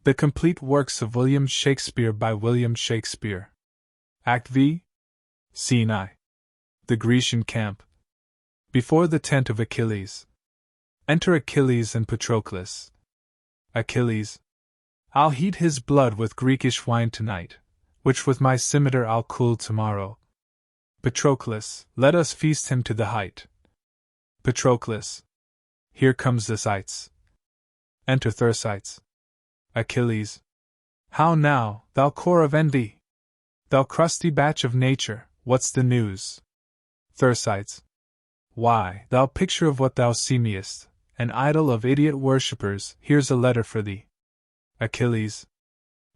The Complete Works of William Shakespeare by William Shakespeare. Act V. Scene I. The Grecian camp. Before the tent of Achilles. Enter Achilles and Patroclus. Achilles. I'll heat his blood with Greekish wine tonight, which with my scimitar I'll cool tomorrow. Patroclus. Let us feast him to the height. Patroclus. Here comes the sights. Enter Thersites. Achilles. How now, thou core of envy? Thou crusty batch of nature, what's the news? Thersites. Why, thou picture of what thou seemest, an idol of idiot worshippers, here's a letter for thee. Achilles.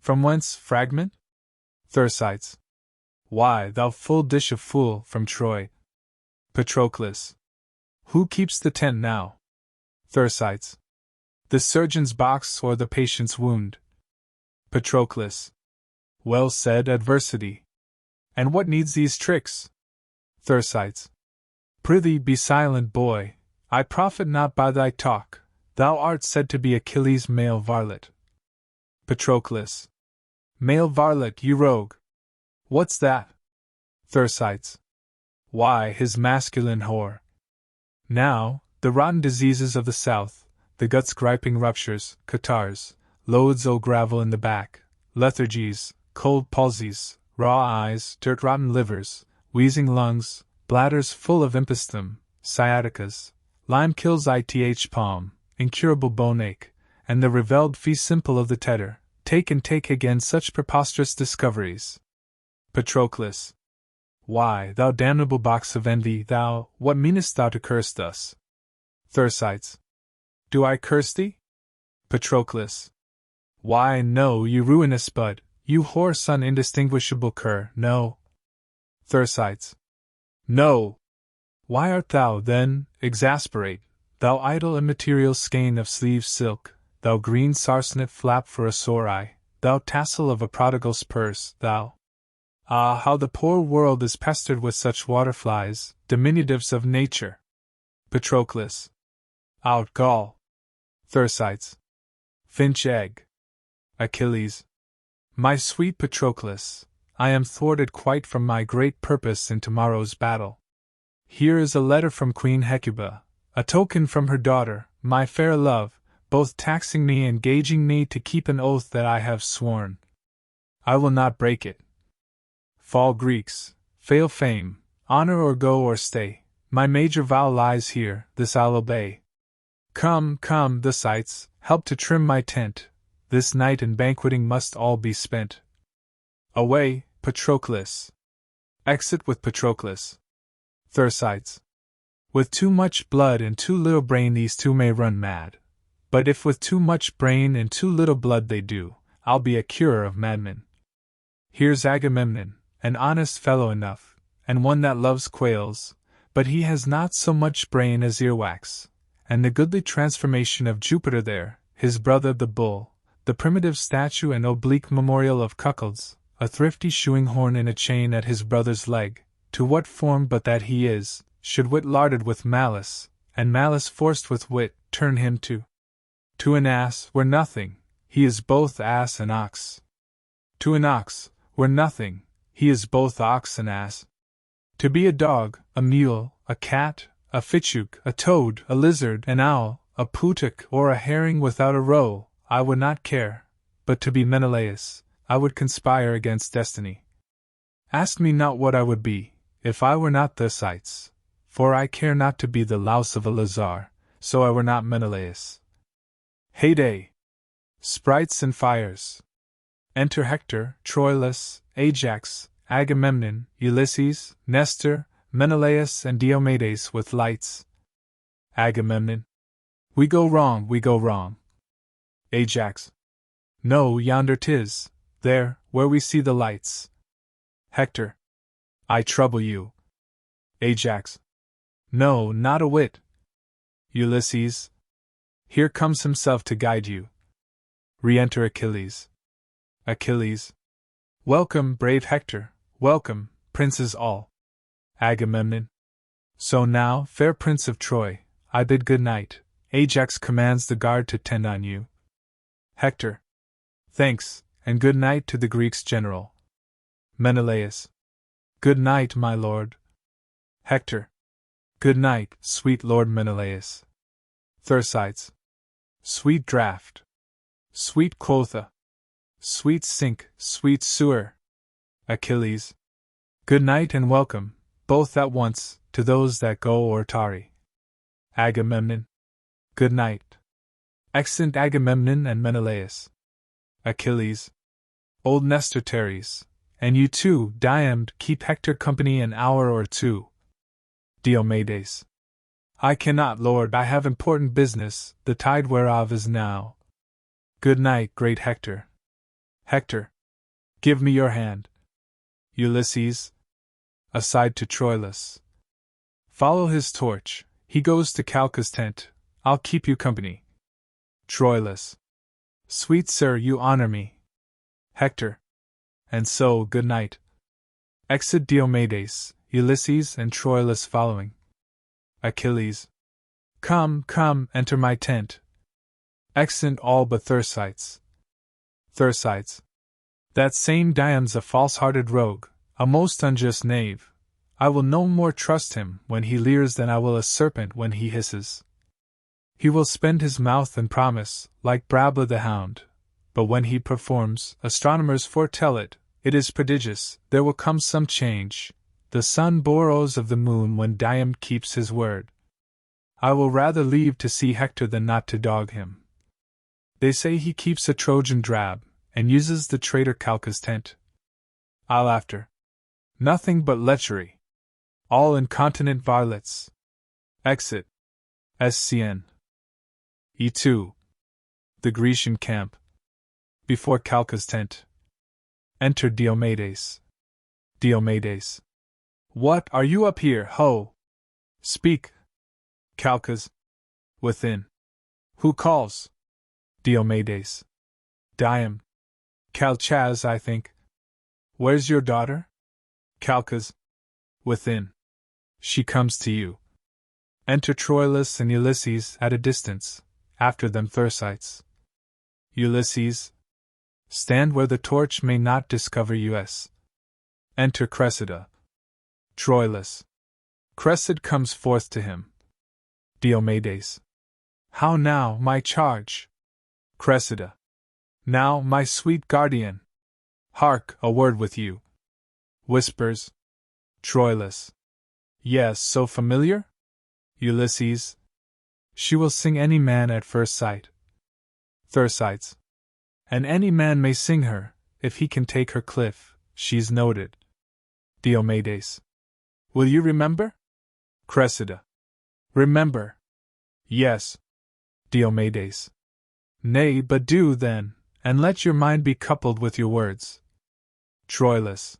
From whence, fragment? Thersites. Why, thou full dish of fool, from Troy. Patroclus. Who keeps the tent now? Thersites. The surgeon's box or the patient's wound. Patroclus. Well said, adversity. And what needs these tricks? Thersites. Prithee be silent, boy, I profit not by thy talk, thou art said to be Achilles' male varlet. Patroclus. Male varlet, you rogue! What's that? Thersites. Why, his masculine whore. Now, the rotten diseases of the south, the guts griping ruptures, catarrhs, loads o' gravel in the back, lethargies, cold palsies, raw eyes, dirt-rotten livers, wheezing lungs, bladders full of impostum, sciaticas, lime kills ith palm, incurable bone ache, and the revelled fee simple of the tedder, take and take again such preposterous discoveries. Patroclus. Why, thou damnable box of envy, thou, what meanest thou to curse thus? Thersites. Do I curse thee? Patroclus. Why, no, you ruinous bud, you whore son indistinguishable cur, no. Thersites. No! Why art thou, then, exasperate, thou idle immaterial skein of sleeve silk, thou green sarcenet flap for a sore eye, thou tassel of a prodigal's purse, thou? Ah, how the poor world is pestered with such waterflies, diminutives of nature! Patroclus. Out gall! Thersites. Finch egg. Achilles. My sweet Patroclus, I am thwarted quite from my great purpose in tomorrow's battle. Here is a letter from Queen Hecuba, a token from her daughter, my fair love, both taxing me and engaging me to keep an oath that I have sworn. I will not break it. Fall Greeks, fail fame, honor or go or stay, my major vow lies here, this I'll obey. Come, come, the sights, help to trim my tent, this night and banqueting must all be spent. Away, Patroclus. Exit with Patroclus. Thersites. With too much blood and too little brain these two may run mad, but if with too much brain and too little blood they do, I'll be a curer of madmen. Here's Agamemnon, an honest fellow enough, and one that loves quails, but he has not so much brain as earwax, and the goodly transformation of Jupiter there, his brother the bull, the primitive statue and oblique memorial of cuckolds, a thrifty shoeing horn in a chain at his brother's leg, to what form but that he is, should wit larded with malice, and malice forced with wit, turn him to an ass, were nothing, he is both ass and ox. To an ox, were nothing, he is both ox and ass. To be a dog, a mule, a cat, a fitchook, a toad, a lizard, an owl, a putuk, or a herring without a roe, I would not care, but to be Menelaus, I would conspire against destiny. Ask me not what I would be, if I were not Thersites, for I care not to be the louse of a lazar, so I were not Menelaus. Heyday! Sprites and fires! Enter Hector, Troilus, Ajax, Agamemnon, Ulysses, Nestor, Menelaus and Diomedes with lights. Agamemnon. We go wrong, we go wrong. Ajax. No, yonder 'tis, there, where we see the lights. Hector. I trouble you. Ajax. No, not a whit. Ulysses. Here comes himself to guide you. Re-enter Achilles. Achilles. Welcome, brave Hector, welcome, princes all. Agamemnon. So now, fair prince of Troy, I bid good night. Ajax commands the guard to tend on you. Hector. Thanks, and good night to the Greeks' general. Menelaus. Good night, my lord. Hector. Good night, sweet Lord Menelaus. Thersites. Sweet draught. Sweet quotha. Sweet sink, sweet sewer. Achilles. Good night and welcome, both at once, to those that go or tarry. Agamemnon. Good night. Exeunt Agamemnon and Menelaus. Achilles. Old Nestor tarries, and you too, Diomed, keep Hector company an hour or two. Diomedes. I cannot, lord, I have important business, the tide whereof is now. Good night, great Hector. Hector. Give me your hand. Ulysses. Aside to Troilus. Follow his torch, he goes to Calchas' tent, I'll keep you company. Troilus. Sweet sir, you honor me. Hector. And so, good night. Exit Diomedes, Ulysses and Troilus following. Achilles. Come, come, enter my tent. Exeunt all but Thersites. Thersites. That same Diom's a false-hearted rogue, a most unjust knave. I will no more trust him when he leers than I will a serpent when he hisses. He will spend his mouth and promise, like Brabla the hound, but when he performs, astronomers foretell it, it is prodigious, there will come some change. The sun borrows of the moon when Diomed keeps his word. I will rather leave to see Hector than not to dog him. They say he keeps a Trojan drab, and uses the traitor Calchas' tent. I'll after. Nothing but lechery. All incontinent varlets. Exit. SCN. E2. The Grecian camp. Before Calchas' tent. Enter Diomedes. Diomedes. What, are you up here, ho? Speak. Calchas. Within. Who calls? Diomedes. Diom. Calchas, I think. Where's your daughter? Calchas. Within. She comes to you. Enter Troilus and Ulysses at a distance, after them Thersites. Ulysses. Stand where the torch may not discover us. Enter Cressida. Troilus. Cressida comes forth to him. Diomedes. How now, my charge? Cressida. Now, my sweet guardian. Hark, a word with you. Whispers. Troilus. Yes, so familiar? Ulysses. She will sing any man at first sight. Thersites. And any man may sing her, if he can take her cliff, she's noted. Diomedes. Will you remember? Cressida. Remember. Yes. Diomedes. Nay, but do, then, and let your mind be coupled with your words. Troilus.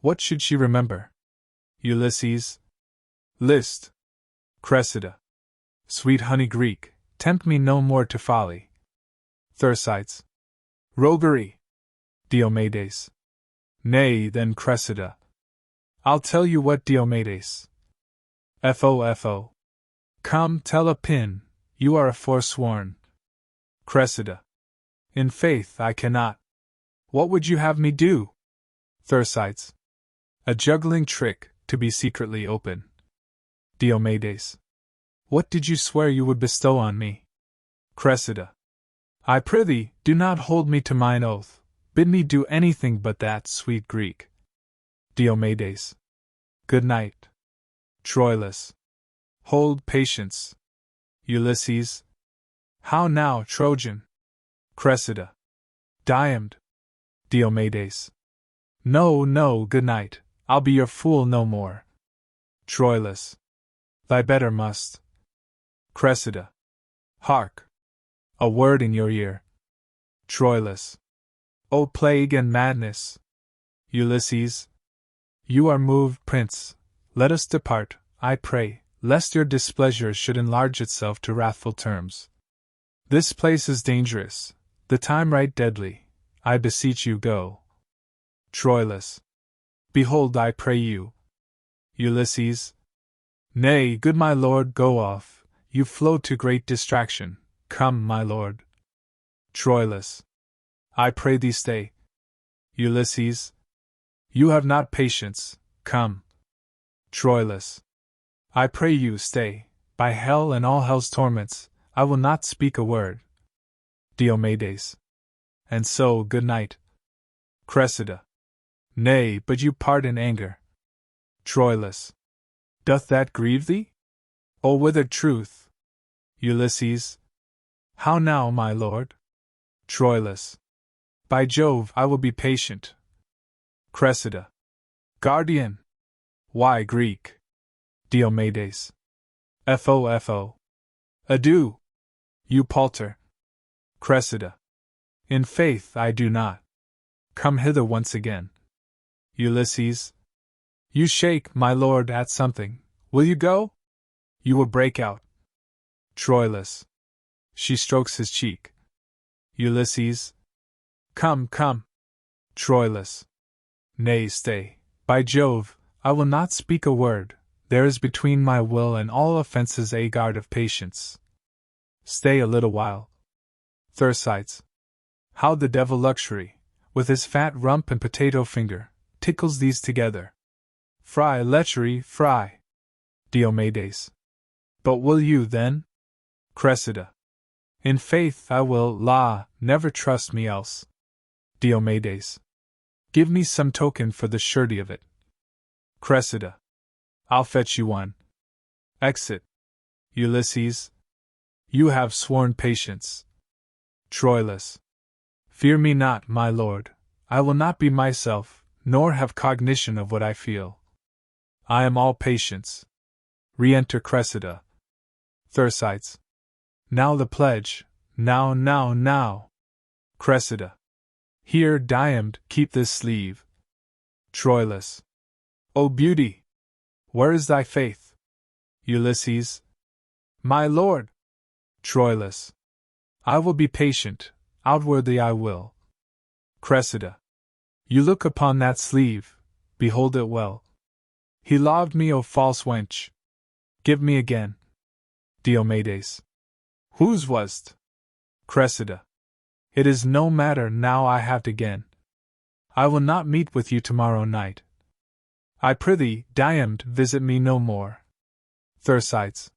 What should she remember? Ulysses. List. Cressida. Sweet honey Greek, tempt me no more to folly. Thersites. Roguery. Diomedes. Nay, then Cressida. I'll tell you what, Diomedes. Fo. Come, tell a pin, you are a forsworn. Cressida. In faith, I cannot. What would you have me do? Thersites. A juggling trick, to be secretly open. Diomedes. What did you swear you would bestow on me? Cressida. I prithee, do not hold me to mine oath, bid me do anything but that, sweet Greek. Diomedes. Good night. Troilus. Hold patience. Ulysses. How now, Trojan? Cressida. Diomed. Diomedes. No, good night, I'll be your fool no more. Troilus. Thy better must. Cressida. Hark! A word in your ear. Troilus. O plague and madness! Ulysses. You are moved, prince. Let us depart, I pray, lest your displeasure should enlarge itself to wrathful terms. This place is dangerous, the time right deadly. I beseech you, go. Troilus. Behold, I pray you. Ulysses. Nay, good my lord, go off, you flow to great distraction. Come, my lord. Troilus. I pray thee stay. Ulysses. You have not patience, come. Troilus. I pray you stay, by hell and all hell's torments, I will not speak a word. Diomedes. And so, good night. Cressida. Nay, but you part in anger. Troilus. Doth that grieve thee? O withered truth! Ulysses. How now, my lord? Troilus. By Jove, I will be patient. Cressida. Guardian. Why Greek? Diomedes. Fo. Adieu. You palter. Cressida. In faith I do not. Come hither once again. Ulysses. You shake, my lord, at something. Will you go? You will break out. Troilus. She strokes his cheek. Ulysses. Come. Troilus. Nay, stay. By Jove, I will not speak a word. There is between my will and all offences a guard of patience. Stay a little while. Thersites. How the devil Luxury, with his fat rump and potato finger, tickles these together. Fry, lechery, fry. Diomedes. But will you, then? Cressida. In faith I will, la, never trust me else. Diomedes. Give me some token for the surety of it. Cressida. I'll fetch you one. Exit. Ulysses. You have sworn patience. Troilus. Fear me not, my lord. I will not be myself, nor have cognition of what I feel. I am all patience. Re-enter Cressida. Thersites. Now the pledge. Now. Cressida. Here, Diomed, keep this sleeve. Troilus. O beauty! Where is thy faith? Ulysses. My lord! Troilus. I will be patient, outwardly I will. Cressida. You look upon that sleeve, behold it well. He loved me, O false wench. Give me again. Diomedes. Whose was't? Cressida. It is no matter, now I have't again. I will not meet with you tomorrow night. I prithee, Diomed, visit me no more. Thersites.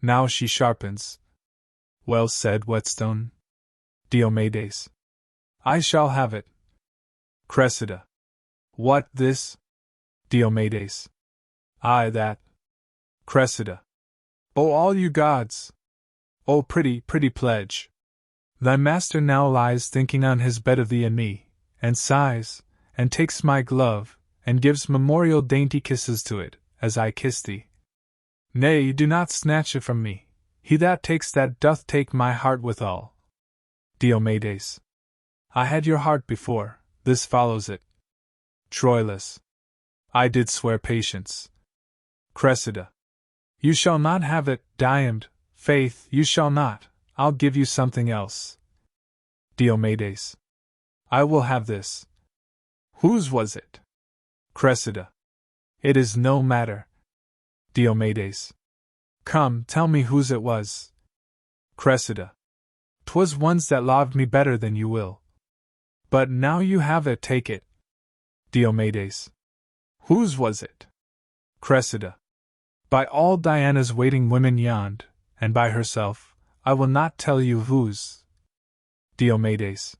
Now she sharpens. Well said, Whetstone. Diomedes. I shall have it. Cressida. What, this? Diomedes. Aye, that. Cressida. O all you gods! O pretty pledge! Thy master now lies thinking on his bed of thee and me, and sighs, and takes my glove, and gives memorial dainty kisses to it, as I kiss thee. Nay, do not snatch it from me. He that takes that doth take my heart withal. Diomedes. I had your heart before, this follows it. Troilus. I did swear patience. Cressida. You shall not have it, Diomed, faith, you shall not. I'll give you something else. Diomedes. I will have this. Whose was it? Cressida. It is no matter. Diomedes. Come, tell me whose it was. Cressida. 'Twas one's that loved me better than you will. But now you have it, take it. Diomedes. Whose was it? Cressida. By all Diana's waiting women yond, and by herself, I will not tell you whose. Diomedes.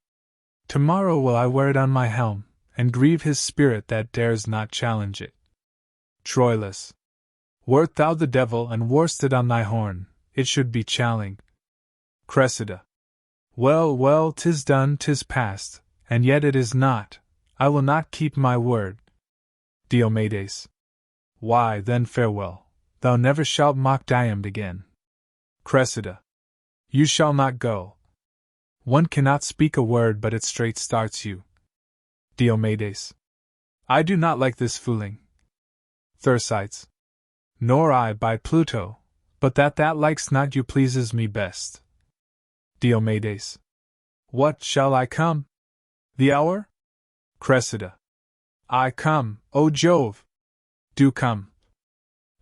Tomorrow will I wear it on my helm, and grieve his spirit that dares not challenge it. Troilus. Wert thou the devil and worst it on thy horn, it should be challenged. Cressida. Well, 'tis done, 'tis past, and yet it is not. I will not keep my word. Diomedes. Why, then farewell. Thou never shalt mock Diomed again. Cressida. You shall not go. One cannot speak a word but it straight starts you. Diomedes. I do not like this fooling. Thersites. Nor I, by Pluto, but that likes not you pleases me best. Diomedes. What, shall I come? The hour? Cressida. I come, O Jove! Do come.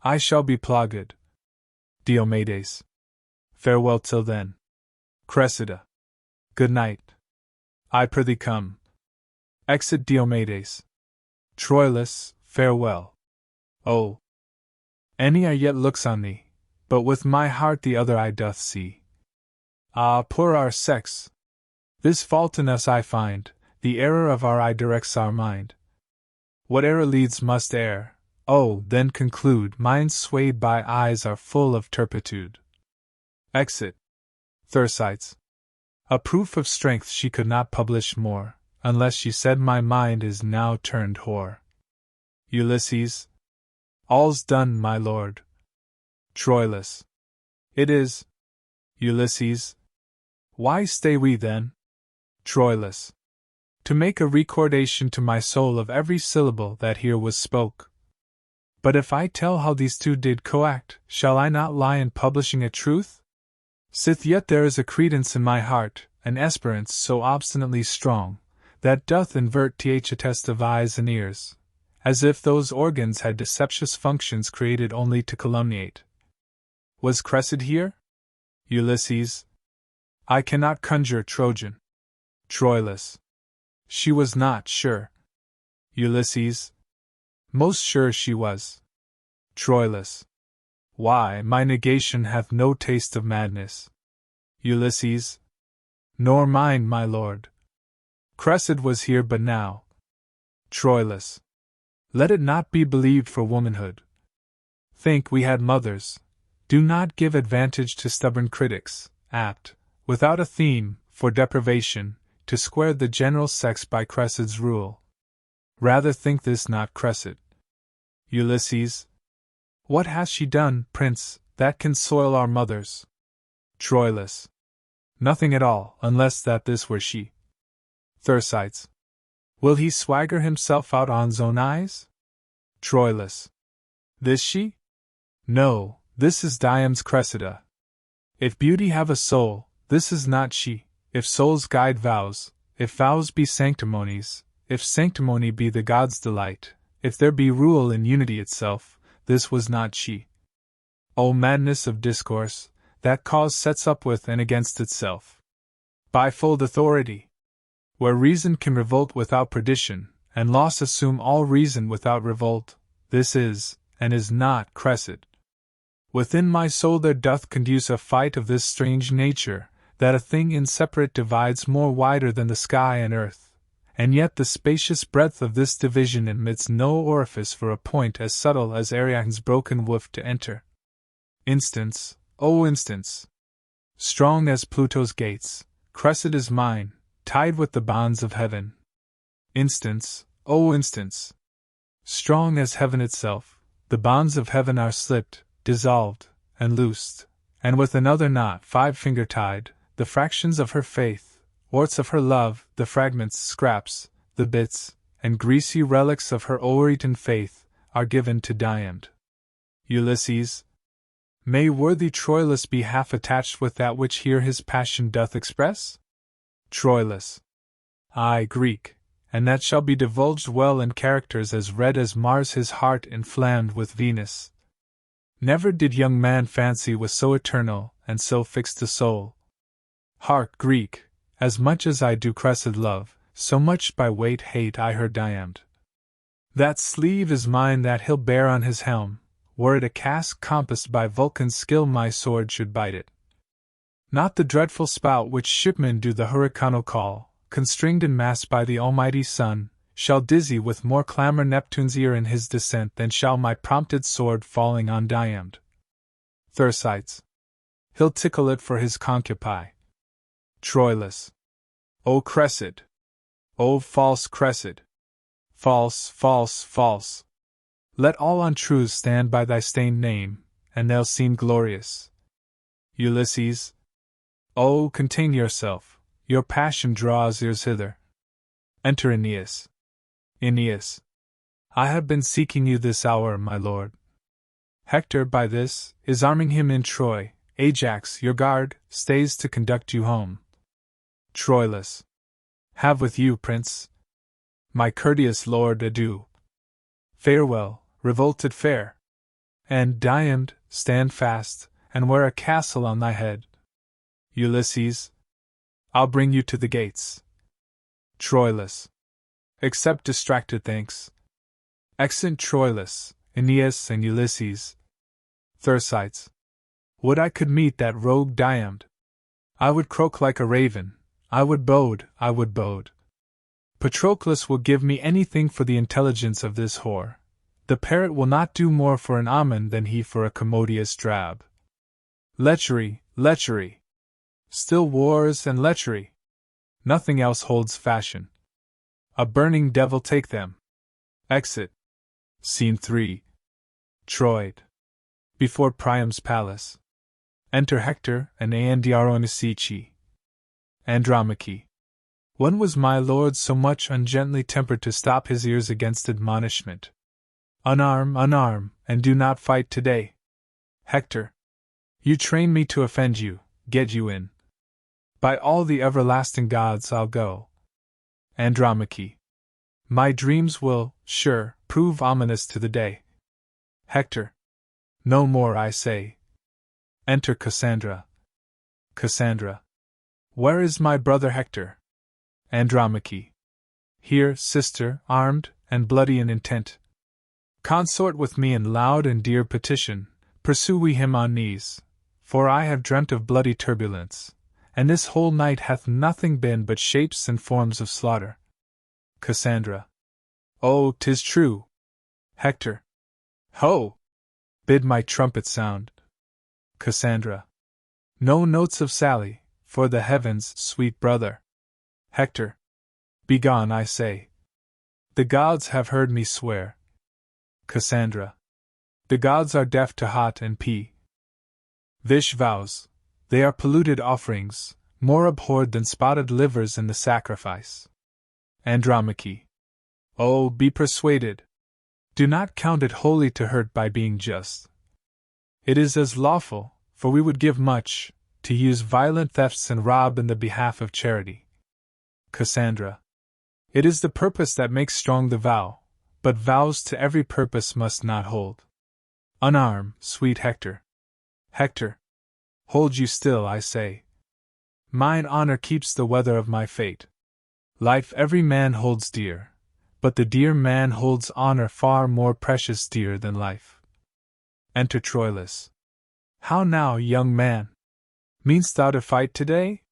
I shall be plagued. Diomedes. Farewell till then. Cressida. Good night. I prithee come. Exit Diomedes. Troilus, farewell. Oh! Any eye yet looks on thee, but with my heart the other eye doth see. Ah, poor our sex! This fault in us I find, the error of our eye directs our mind. What error leads must err. Oh, then conclude, minds swayed by eyes are full of turpitude. Exit. Thersites. A proof of strength she could not publish more, unless she said my mind is now turned whore. Ulysses. All's done, my lord. Troilus. It is. Ulysses. Why stay we then? Troilus. To make a recordation to my soul of every syllable that here was spoke. But if I tell how these two did coact, shall I not lie in publishing a truth? Sith yet there is a credence in my heart, an esperance so obstinately strong, that doth invert the test of eyes and ears, as if those organs had deceptious functions created only to calumniate. Was Cressida here? Ulysses. I cannot conjure Trojan. Troilus. She was not sure. Ulysses. Most sure she was. Troilus. Why, my negation hath no taste of madness. Ulysses. Nor mine, my lord. Cressida was here but now. Troilus. Let it not be believed for womanhood. Think we had mothers. Do not give advantage to stubborn critics, apt, without a theme, for deprivation, to square the general sex by Cressida's rule. Rather think this not Cressida. Ulysses. What hath she done, prince, that can soil our mothers? Troilus. Nothing at all, unless that this were she. Thersites. Will he swagger himself out on's own eyes? Troilus. This she? No, this is Diam's Cressida. If beauty have a soul, this is not she. If souls guide vows, if vows be sanctimonies, if sanctimony be the god's delight, if there be rule in unity itself, this was not she. O madness of discourse, that cause sets up with and against itself. Bifold authority. Where reason can revolt without perdition, and loss assume all reason without revolt, this is, and is not, Cressida. Within my soul there doth conduce a fight of this strange nature, that a thing inseparate divides more wider than the sky and earth, and yet the spacious breadth of this division admits no orifice for a point as subtle as Ariadne's broken woof to enter. Instance, O instance! Strong as Pluto's gates, Cressida is mine, tied with the bonds of heaven. Instance, O instance! Strong as heaven itself, the bonds of heaven are slipped, dissolved, and loosed, and with another knot 5-finger tied, the fractions of her faith, orts of her love, the fragments, scraps, the bits, and greasy relics of her o'er-eaten faith, are given to Diam. Ulysses. May worthy Troilus be half attached with that which here his passion doth express? Troilus. Ay, Greek, and that shall be divulged well in characters as red as Mars his heart inflamed with Venus. Never did young man fancy with so eternal and so fixed a soul. Hark, Greek, as much as I do Cressida love, so much by weight hate I her Diam. That sleeve is mine that he'll bear on his helm, were it a casque compassed by Vulcan's skill my sword should bite it. Not the dreadful spout which shipmen do the hurricano call, constringed in mass by the almighty sun, shall dizzy with more clamor Neptune's ear in his descent than shall my prompted sword falling on Diam. Thersites. He'll tickle it for his concupi. Troilus. O Cressida! O false Cressida! False, false, false! Let all untruths stand by thy stained name, and they'll seem glorious. Ulysses. Oh, contain yourself, your passion draws ears hither. Enter Aeneas. Aeneas. I have been seeking you this hour, my lord. Hector, by this, is arming him in Troy. Ajax, your guard, stays to conduct you home. Troilus. Have with you, prince. My courteous lord, adieu. Farewell, revolted fair. And, Diam, stand fast, and wear a castle on thy head. Ulysses. I'll bring you to the gates. Troilus. Accept distracted thanks. Exeunt Troilus, Aeneas and Ulysses. Thersites. Would I could meet that rogue Diamd. I would croak like a raven, I would bode. Patroclus will give me anything for the intelligence of this whore. The parrot will not do more for an almond than he for a commodious drab. Lechery. Still wars and lechery. Nothing else holds fashion. A burning devil take them. Exit. Scene 3. Troy. Before Priam's palace. Enter Hector and Andromache. Andromache. When was my lord so much ungently tempered to stop his ears against admonishment? Unarm, and do not fight today. Hector. You train me to offend you, get you in. By all the everlasting gods I'll go. Andromache. My dreams will, sure, prove ominous to the day. Hector. No more, I say. Enter Cassandra. Cassandra. Where is my brother Hector? Andromache. Here, sister, armed, and bloody in intent. Consort with me in loud and dear petition, pursue we him on knees, for I have dreamt of bloody turbulence, and this whole night hath nothing been but shapes and forms of slaughter. Cassandra. Oh, 'tis true. Hector. Ho! Bid my trumpet sound. Cassandra. No notes of Sally, for the heavens, sweet brother. Hector. Begone, I say. The gods have heard me swear. Cassandra. The gods are deaf to hot and pea. Vish vows. They are polluted offerings, more abhorred than spotted livers in the sacrifice. Andromache. Oh, be persuaded. Do not count it holy to hurt by being just. It is as lawful, for we would give much, to use violent thefts and rob in the behalf of charity. Cassandra. It is the purpose that makes strong the vow, but vows to every purpose must not hold. Unarm, sweet Hector. Hector. Hold you still, I say. Mine honor keeps the weather of my fate. Life every man holds dear, but the dear man holds honor far more precious dear than life. Enter Troilus. How now, young man? Mean'st thou to fight today?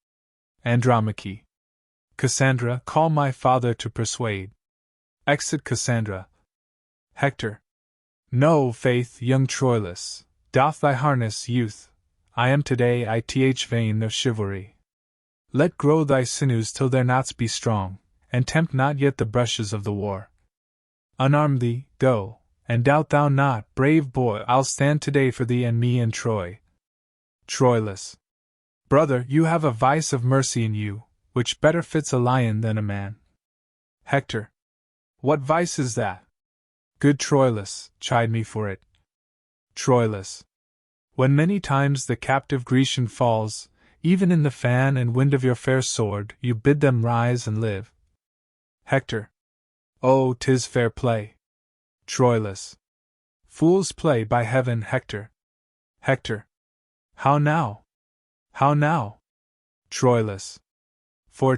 Andromache. Cassandra, call my father to persuade. Exit Cassandra. Hector. No, faith, young Troilus, doff thy harness, youth. I am today vain of chivalry. Let grow thy sinews till their knots be strong, and tempt not yet the brushes of the war. Unarm thee, go, and doubt thou not, brave boy, I'll stand today for thee and me and Troy. Troilus. Brother, you have a vice of mercy in you, which better fits a lion than a man. Hector. What vice is that? Good Troilus, chide me for it. Troilus. When many times the captive Grecian falls, even in the fan and wind of your fair sword, you bid them rise and live. Hector. Oh, 'tis fair play. Troilus. Fool's play, by heaven, Hector. Hector. How now? How now? Troilus. For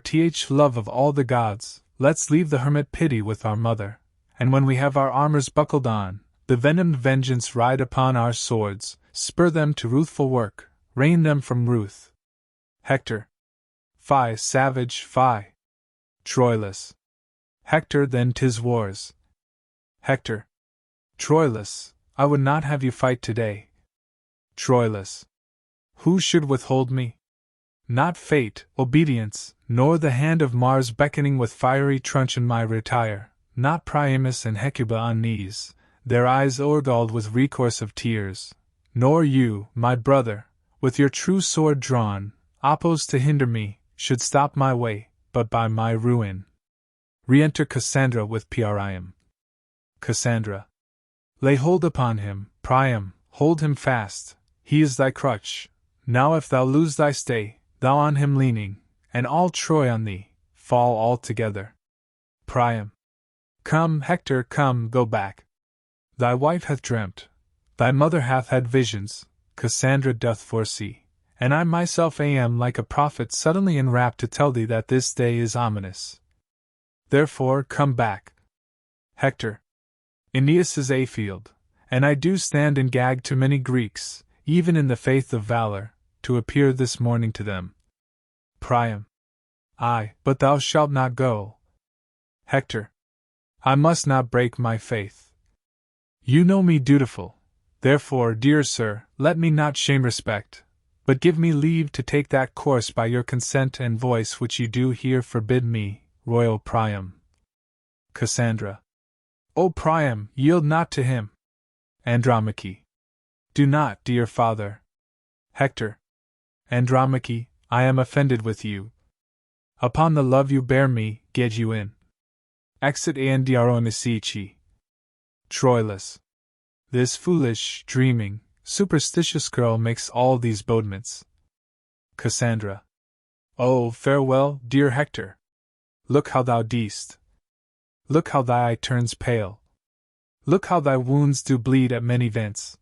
love of all the gods, let's leave the hermit pity with our mother, and when we have our armors buckled on, the venomed vengeance ride upon our swords, spur them to ruthful work, rein them from ruth. Hector. Fie, savage, fie. Troilus. Hector, then 'tis wars. Hector. Troilus, I would not have you fight today. Troilus. Who should withhold me? Not fate, obedience, nor the hand of Mars beckoning with fiery truncheon my retire, not Priamus and Hecuba on knees, their eyes o'ergalled with recourse of tears, nor you, my brother, with your true sword drawn, opposed to hinder me, should stop my way, but by my ruin. Re-enter Cassandra with Priam. Cassandra. Lay hold upon him, Priam, hold him fast, he is thy crutch. Now if thou lose thy stay, thou on him leaning, and all Troy on thee, fall altogether. Priam. Come, Hector, come, go back. Thy wife hath dreamt, thy mother hath had visions, Cassandra doth foresee, and I myself am like a prophet suddenly enwrapped to tell thee that this day is ominous. Therefore come back. Hector. Aeneas is Afield, and I do stand and gag to many Greeks, even in the faith of valor, to appear this morning to them. Priam. Ay, but thou shalt not go. Hector. I must not break my faith. You know me dutiful, therefore, dear sir, let me not shame respect, but give me leave to take that course by your consent and voice which you do here forbid me, royal Priam. Cassandra. O Priam, yield not to him. Andromache. Do not, dear father. Hector. Andromache, I am offended with you. Upon the love you bear me, get you in. Exit Andronisici. Troilus. This foolish, dreaming, superstitious girl makes all these bodements. Cassandra. Oh, farewell, dear Hector. Look how thou deest. Look how thy eye turns pale. Look how thy wounds do bleed at many vents.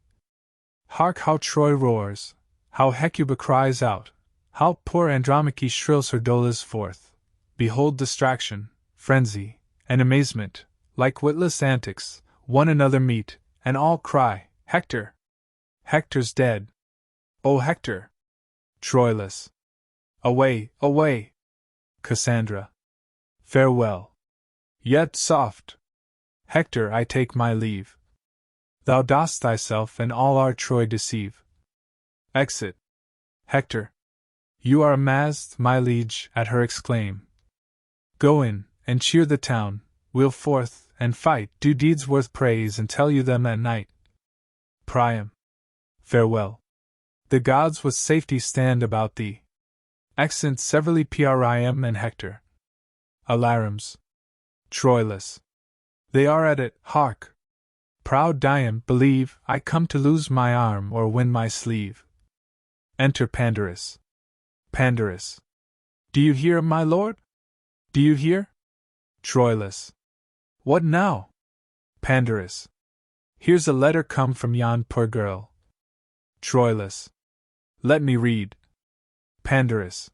Hark how Troy roars, how Hecuba cries out, how poor Andromache shrills her dolours forth. Behold distraction, frenzy, and amazement, like witless antics, one another meet, and all cry, Hector! Hector's dead! O Hector! Troilus. Away, away! Cassandra. Farewell. Yet soft. Hector, I take my leave. Thou dost thyself and all our Troy deceive. Exit. Hector. You are amazed, my liege, at her exclaim. Go in, and cheer the town, we'll forth, and fight, do deeds worth praise, and tell you them at night. Priam. Farewell. The gods with safety stand about thee. Exeunt severally Priam and Hector. Alarums. Troilus. They are at it, hark! Proud Dian, believe, I come to lose my arm or win my sleeve. Enter Pandarus. Pandarus. Do you hear, my lord? Do you hear? Troilus. What now? Pandarus. Here's a letter come from yon poor girl. Troilus. Let me read. Pandarus.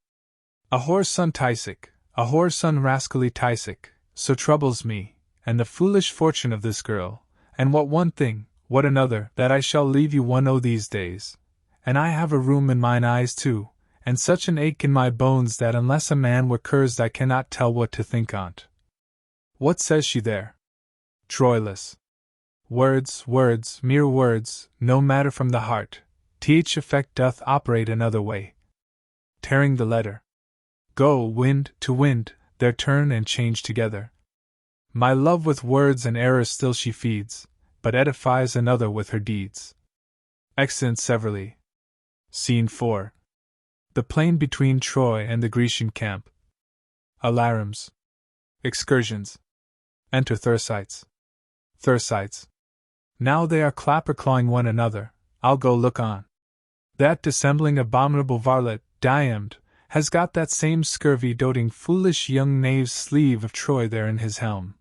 A whore's son Tysic, a whore's son rascally Tysic, so troubles me, and the foolish fortune of this girl, and what one thing, what another, that I shall leave you one o' these days, and I have a rheum in mine eyes too, and such an ache in my bones that unless a man were cursed I cannot tell what to think on't. What says she there? Troilus. Words, words, mere words, no matter from the heart, th effect doth operate another way. Tearing the letter. Go, wind to wind, their turn and change together. My love with words and errors still she feeds, but edifies another with her deeds. Exeunt severally. Scene 4. The plain between Troy and the Grecian camp. Alarums. Excursions. Enter Thersites. Thersites. Now they are clapper-clawing one another, I'll go look on. That dissembling abominable varlet, Diamd, has got that same scurvy doting foolish young knave's sleeve of Troy there in his helm.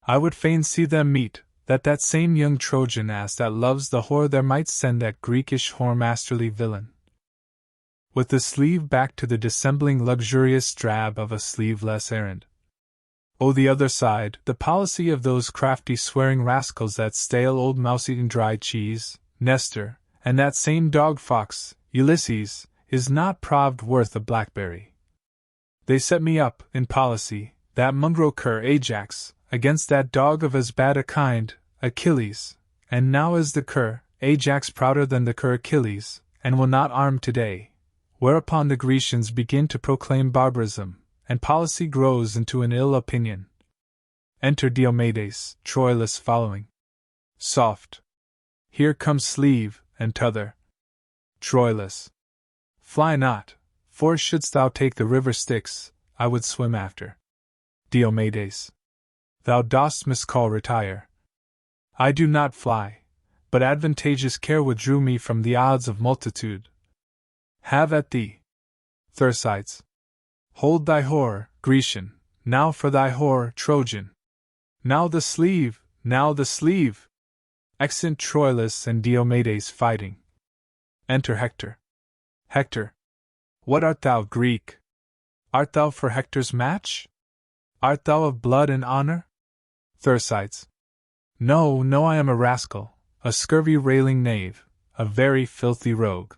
I would fain see them meet, that same young Trojan ass that loves the whore there might send that Greekish whoremasterly villain. With the sleeve back to the dissembling luxurious drab of a sleeveless errand. O the other side, the policy of those crafty swearing rascals, that stale old mouse-eating dry cheese, Nestor, and that same dog-fox, Ulysses, is not proved worth a blackberry. They set me up, in policy, that mongrel cur Ajax, against that dog of as bad a kind, Achilles, and now is the cur, Ajax, prouder than the cur Achilles, and will not arm today, whereupon the Grecians begin to proclaim barbarism, and policy grows into an ill opinion. Enter Diomedes, Troilus following. Soft. Here comes sleeve, and t'other. Troilus. Fly not, for shouldst thou take the river Styx, I would swim after. Diomedes. Thou dost miscall retire. I do not fly, but advantageous care withdrew me from the odds of multitude. Have at thee. Thersites. Hold thy whore, Grecian, now for thy whore, Trojan. Now the sleeve, now the sleeve! Exeunt Troilus and Diomedes fighting. Enter Hector. Hector. What art thou, Greek? Art thou for Hector's match? Art thou of blood and honor? Thersites. No, no, I am a rascal, a scurvy railing knave, a very filthy rogue.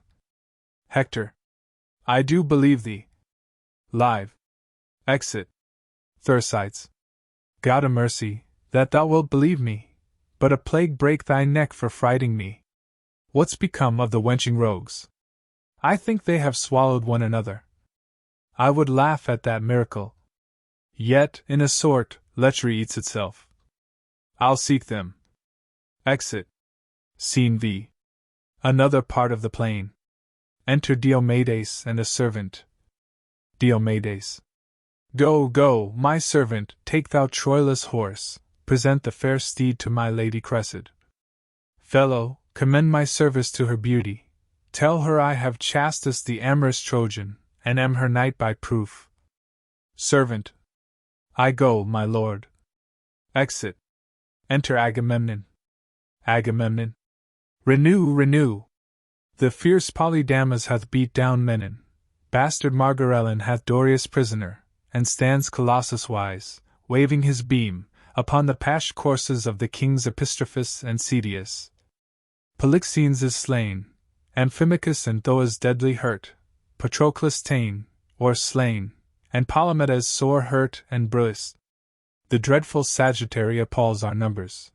Hector. I do believe thee. Live. Exit. Thersites. God a mercy, that thou wilt believe me, but a plague break thy neck for frighting me. What's become of the wenching rogues? I think they have swallowed one another. I would laugh at that miracle. Yet, in a sort, lechery eats itself. I'll seek them. Exit. Scene V. Another part of the plain. Enter Diomedes and a servant. Diomedes. Go, go, my servant, take thou Troilus' horse, present the fair steed to my lady Cressida. Fellow, commend my service to her beauty. Tell her I have chastised the amorous Trojan, and am her knight by proof. Servant. I go, my lord. Exit. Enter Agamemnon. Agamemnon. Renew, renew. The fierce Polydamas hath beat down Menon. Bastard Margarellin hath Dorius prisoner, and stands Colossus-wise, waving his beam, upon the pashed corses of the kings Epistrophus and Cedius. Polixenes is slain, Amphimachus and Thoas deadly hurt, Patroclus ta'en, or slain, and Polymedes sore hurt and bruised. The dreadful Sagittary appalls our numbers.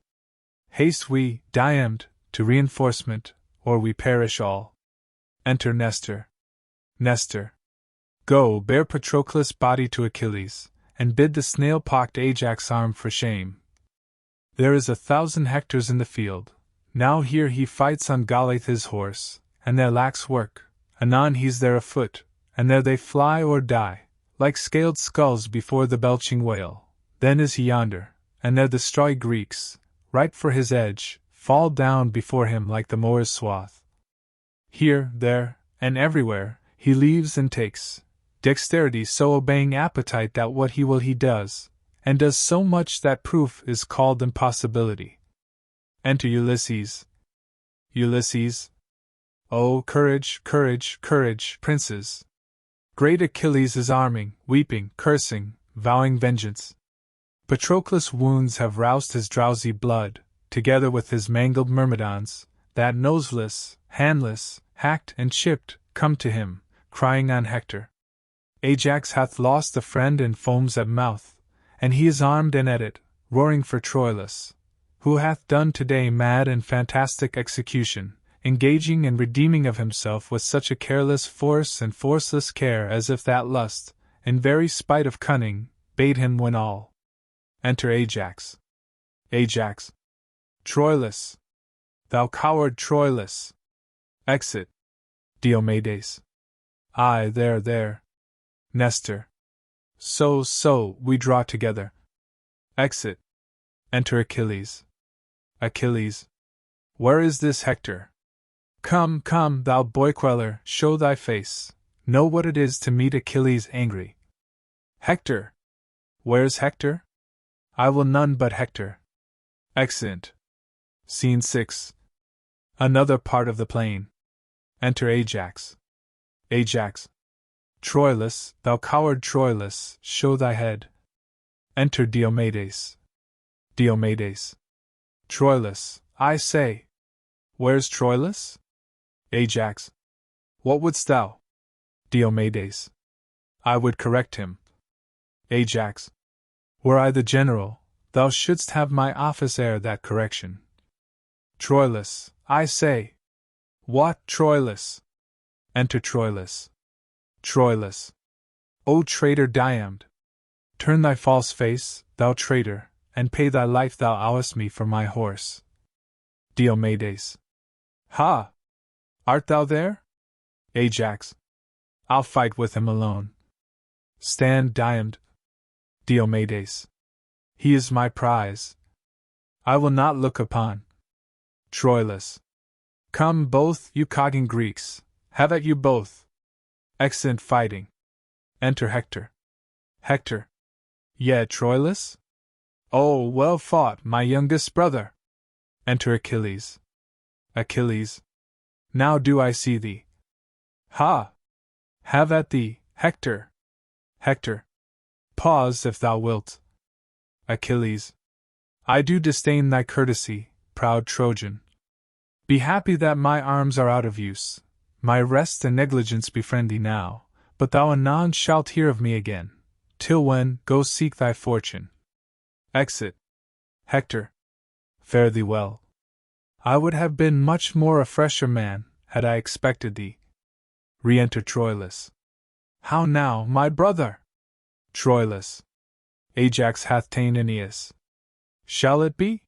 Haste we, Diomed, to reinforcement, or we perish all. Enter Nestor. Nestor. Go, bear Patroclus' body to Achilles, and bid the snail-pocked Ajax arm for shame. There is 1,000 Hectors in the field. Now here he fights on Galath his horse, and there lacks work. Anon he's there afoot, and there they fly or die, like scaled skulls before the belching whale. Then is he yonder, and there the strawy Greeks, ripe for his edge, fall down before him like the mower's swath. Here, there, and everywhere, he leaves and takes, dexterity so obeying appetite that what he will he does, and does so much that proof is called impossibility. Enter Ulysses. Ulysses. Oh, courage, courage, courage, princes! Great Achilles is arming, weeping, cursing, vowing vengeance. Patroclus' wounds have roused his drowsy blood, together with his mangled myrmidons, that noseless, handless, hacked and chipped, come to him, crying on Hector. Ajax hath lost a friend and foams at mouth, and he is armed and at it, roaring for Troilus, who hath done today mad and fantastic execution, engaging and redeeming of himself with such a careless force and forceless care as if that lust, in very spite of cunning, bade him win all. Enter Ajax. Ajax. Troilus. Thou coward Troilus. Exit. Diomedes. Ay, there, there. Nestor. So, we draw together. Exit. Enter Achilles. Achilles. Where is this Hector? Come, come, thou boy-queller, show thy face. Know what it is to meet Achilles angry. Hector! Where's Hector? I will none but Hector. Exeunt. Scene 6. Another part of the plain. Enter Ajax. Ajax. Troilus, thou coward Troilus, show thy head. Enter Diomedes. Diomedes. Troilus, I say. Where's Troilus? Ajax. What wouldst thou? Diomedes. I would correct him. Ajax. Were I the general, thou shouldst have my office ere that correction. Troilus, I say. What, Troilus? Enter Troilus. Troilus. O traitor Diomed! Turn thy false face, thou traitor, and pay thy life thou owest me for my horse. Diomedes. Ha! Art thou there? Ajax. I'll fight with him alone. Stand, Diomed. Diomedes. He is my prize. I will not look upon. Troilus. Come both, you cogging Greeks, have at you both. Excellent fighting. Enter Hector. Hector. Yea, Troilus? Oh, well fought, my youngest brother. Enter Achilles. Achilles. Now do I see thee. Ha! Have at thee, Hector. Hector. Pause if thou wilt. Achilles. I do disdain thy courtesy, proud Trojan. Be happy that my arms are out of use. My rest and negligence befriend thee now, but thou anon shalt hear of me again. Till when, go seek thy fortune. Exit. Hector. Fare thee well. I would have been much more a fresher man, had I expected thee. Re-enter Troilus. How now, my brother? Troilus. Ajax hath ta'en Aeneas. Shall it be?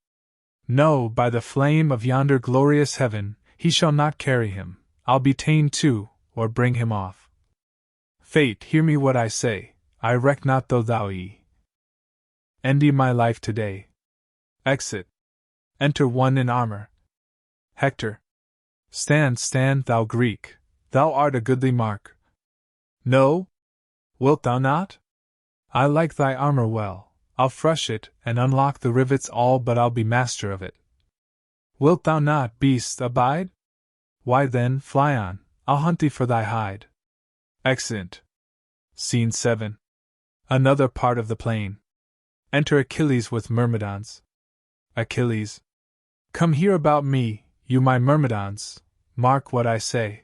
No, by the flame of yonder glorious heaven, he shall not carry him. I'll be ta'en too, or bring him off. Fate, hear me what I say, I reck not though thou end my life today. Exit. Enter one in armor. Hector. Stand, stand, thou Greek, thou art a goodly mark. No? Wilt thou not? I like thy armor well, I'll frush it, and unlock the rivets all, but I'll be master of it. Wilt thou not, beast, abide? Why then, fly on, I'll hunt thee for thy hide. Exeunt. Scene 7. Another part of the plain. Enter Achilles with Myrmidons. Achilles. Come here about me, you my Myrmidons, mark what I say.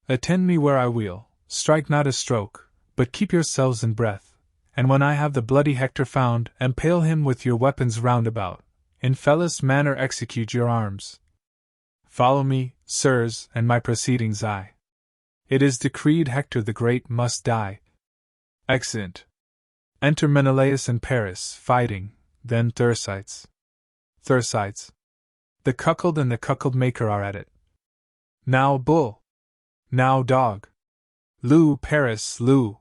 Attend me where I wheel, strike not a stroke, but keep yourselves in breath, and when I have the bloody Hector found, impale him with your weapons round about, in fellous manner execute your arms. Follow me, sirs, and my proceedings I. It is decreed Hector the Great must die. Exeunt. Enter Menelaus and Paris, fighting, then Thersites. Thersites. The cuckold and the cuckold maker are at it. Now bull. Now dog. Loo, Paris, loo.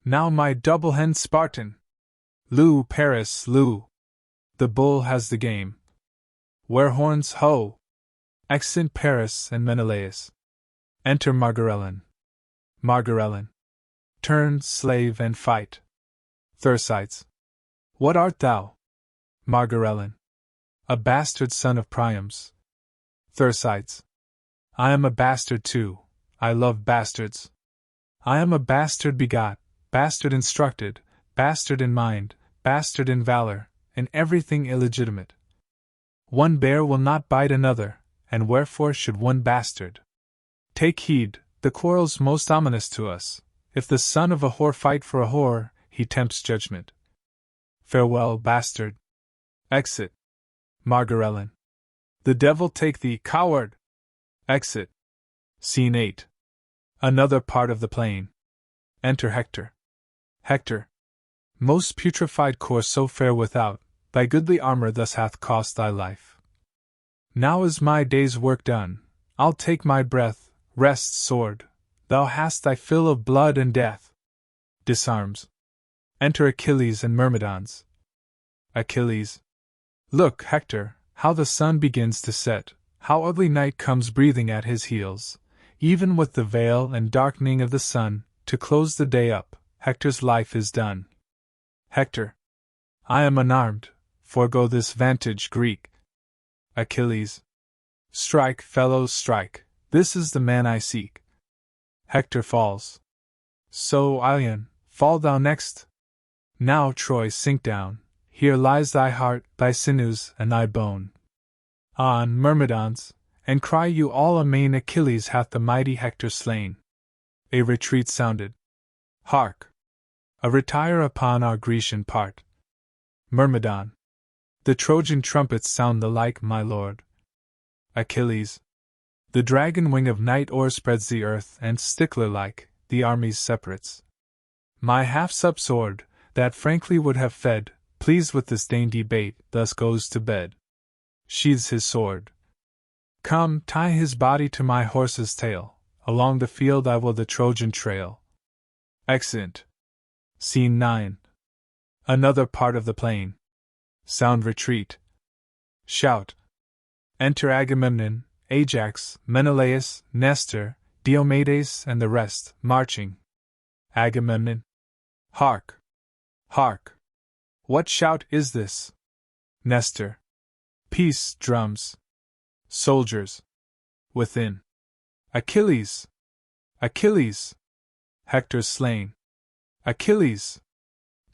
Now my double-hen Spartan. Loo, Paris, loo. The bull has the game. Where horns, ho! Exeunt Paris and Menelaus. Enter Margarellin. Margarellin. Turn, slave, and fight. Thersites. What art thou? Margarellin. A bastard son of Priam's. Thersites. I am a bastard too, I love bastards. I am a bastard begot, bastard instructed, bastard in mind, bastard in valor, in everything illegitimate. One bear will not bite another, and wherefore should one bastard? Take heed, the quarrel's most ominous to us. If the son of a whore fight for a whore, he tempts judgment. Farewell, bastard. Exit. Margarellin. The devil take thee, coward! Exit. Scene 8. Another part of the plain. Enter Hector. Hector. Most putrefied corse so fair without, thy goodly armor thus hath cost thy life. Now is my day's work done, I'll take my breath, rest, sword, thou hast thy fill of blood and death. Disarms. Enter Achilles and Myrmidons. Achilles. Look, Hector, how the sun begins to set, how ugly night comes breathing at his heels, even with the veil and darkening of the sun, to close the day up, Hector's life is done. Hector. I am unarmed, forego this vantage, Greek. Achilles. Strike, fellows, strike, this is the man I seek. Hector falls. So, Ilion, fall thou next. Now, Troy, sink down, here lies thy heart, thy sinews, and thy bone. On, Myrmidons, and cry you all amain, Achilles hath the mighty Hector slain. A retreat sounded. Hark! A retire upon our Grecian part. Myrmidon. The Trojan trumpets sound the like, my lord. Achilles. The dragon wing of night o'erspreads the earth, and stickler-like, the armies separates. My half-sup sword, that frankly would have fed, pleased with this dainty bait, thus goes to bed. Sheathes his sword. Come, tie his body to my horse's tail, along the field I will the Trojan trail. Exeunt. Scene 9. Another part of the plain. Sound retreat. Shout. Enter Agamemnon, Ajax, Menelaus, Nestor, Diomedes, and the rest, marching. Agamemnon. Hark! Hark! What shout is this? Nestor. Peace, drums. Soldiers. Within. Achilles! Achilles! Hector's slain. Achilles!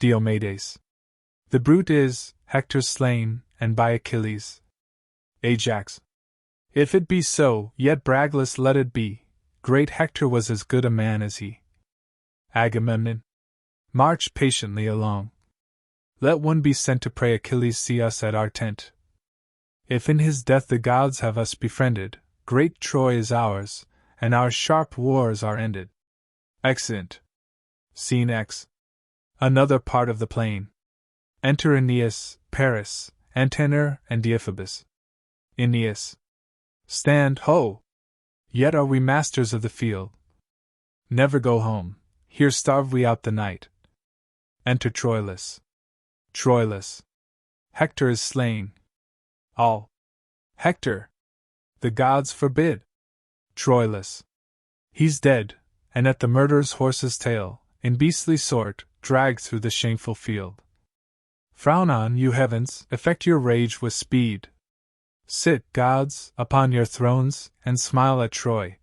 Diomedes. The brute is, Hector slain, and by Achilles. Ajax. If it be so, yet bragless let it be, great Hector was as good a man as he. Agamemnon. March patiently along. Let one be sent to pray Achilles see us at our tent. If in his death the gods have us befriended, great Troy is ours, and our sharp wars are ended. Exeunt. Scene X. Another part of the plain. Enter Aeneas, Paris, Antenor, and Deiphobus. Aeneas. Stand, ho! Yet are we masters of the field. Never go home, here starve we out the night. Enter Troilus. Troilus. Hector is slain. All. Hector. The gods forbid. Troilus. He's dead, and at the murderer's horse's tail, in beastly sort, dragged through the shameful field. Frown on, you heavens, effect your rage with speed. Sit, gods, upon your thrones, and smile at Troy.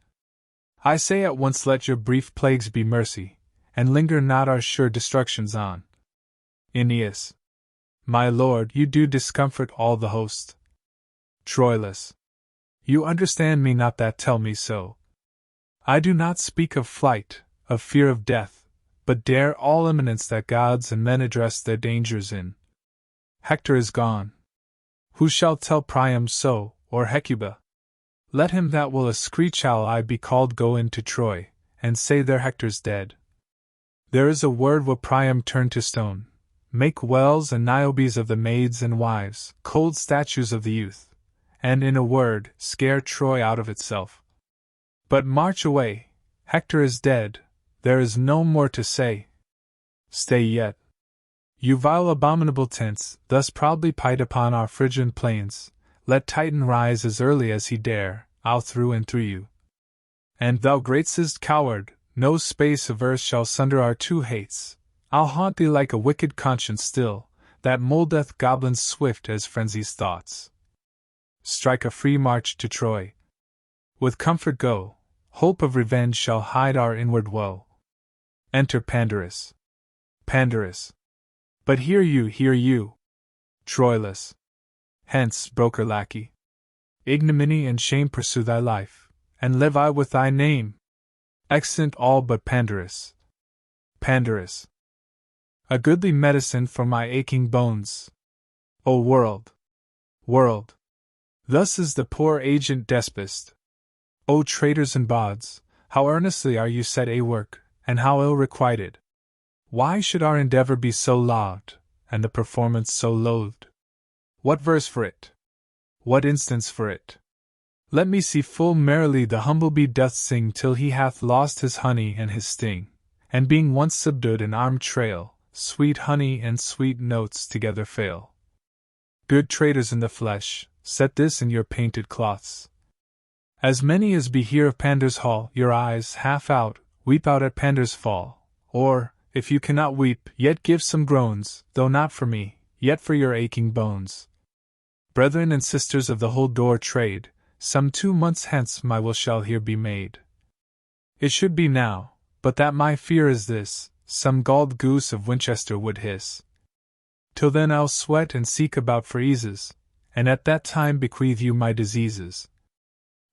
I say at once let your brief plagues be mercy, and linger not our sure destructions on. Aeneas. My lord, you do discomfort all the host. Troilus. You understand me not that tell me so. I do not speak of flight, of fear of death, but dare all eminence that gods and men address their dangers in. Hector is gone. Who shall tell Priam so, or Hecuba? Let him that will a screech owl I be called go into Troy, and say there Hector's dead. There is a word will Priam turn to stone, make wells and Niobes of the maids and wives, cold statues of the youth, and in a word, scare Troy out of itself. But march away, Hector is dead, there is no more to say. Stay yet. You vile abominable tents, thus proudly pied upon our Phrygian plains, let Titan rise as early as he dare, I'll through and through you. And thou greatest coward, no space of earth shall sunder our two hates, I'll haunt thee like a wicked conscience still, that moldeth goblins swift as frenzy's thoughts. Strike a free march to Troy. With comfort go, hope of revenge shall hide our inward woe. Enter Pandarus. Pandarus. But hear you. Troilus. Hence, broker lackey. Ignominy and shame pursue thy life, and live I with thy name. Exeunt all but Pandarus. Pandarus. A goodly medicine for my aching bones. O world! World! Thus is the poor agent despist. O traitors and bawds, how earnestly are you set a work, and how ill requited! Why should our endeavor be so lauded, and the performance so loathed? What verse for it? What instance for it? Let me see full merrily the humble bee doth sing till he hath lost his honey and his sting, and being once subdued an armed trail, sweet honey and sweet notes together fail. Good traders in the flesh, set this in your painted cloths. As many as be here of Pandar's hall, your eyes, half out, weep out at Pandar's fall, or, if you cannot weep, yet give some groans, though not for me, yet for your aching bones. Brethren and sisters of the whole door trade, some 2 months hence my will shall here be made. It should be now, but that my fear is this, some galled goose of Winchester would hiss. Till then I'll sweat and seek about for eases, and at that time bequeath you my diseases.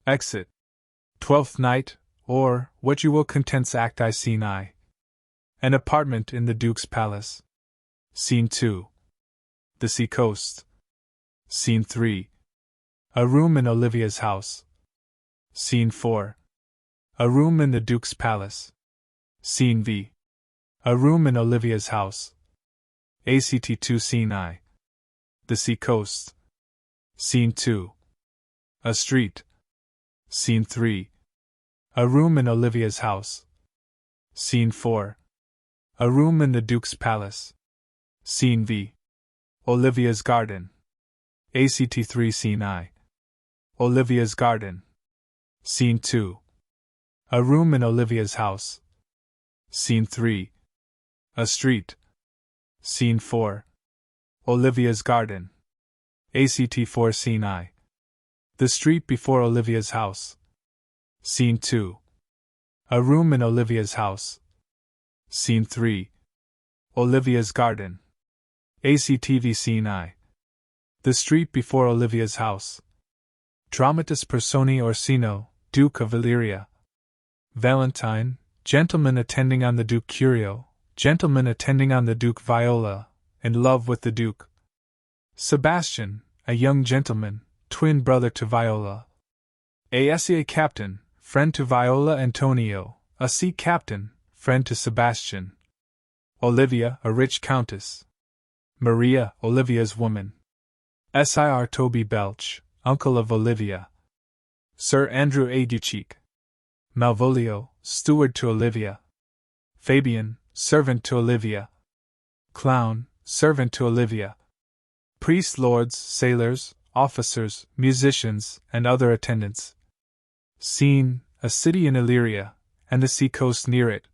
Exit. 12th Night, or, what you will contents act I Scene I. An apartment in the Duke's palace. Scene 2. The sea coast. Scene 3. A room in Olivia's house. Scene 4. A room in the Duke's palace. Scene V. A room in Olivia's house. ACT 2 Scene I. The sea coast. Scene 2. A street. Scene 3. A room in Olivia's house. Scene 4. A room in the Duke's palace. Scene V. Olivia's garden. ACT 3 Scene I. Olivia's garden. Scene 2. A room in Olivia's house. Scene 3. A street. Scene 4. Olivia's garden. ACT 4 Scene I. The street before Olivia's house. Scene 2. A room in Olivia's house. Scene 3. Olivia's garden. ACTV Scene I. The street before Olivia's house. Dramatis Personae Orsino, Duke of Illyria. Valentine, gentleman attending on the Duke Curio, gentleman attending on the Duke Viola, in love with the Duke. Sebastian, a young gentleman, twin brother to Viola. A sea captain, friend to Viola. Antonio, a sea captain, friend to Sebastian. Olivia, a rich countess. Maria, Olivia's woman. Sir Toby Belch, uncle of Olivia. Sir Andrew Aguecheek. Malvolio, steward to Olivia. Fabian, servant to Olivia. Clown, servant to Olivia. Priests, lords, sailors, officers, musicians, and other attendants. Scene, a city in Illyria, and the sea coast near it,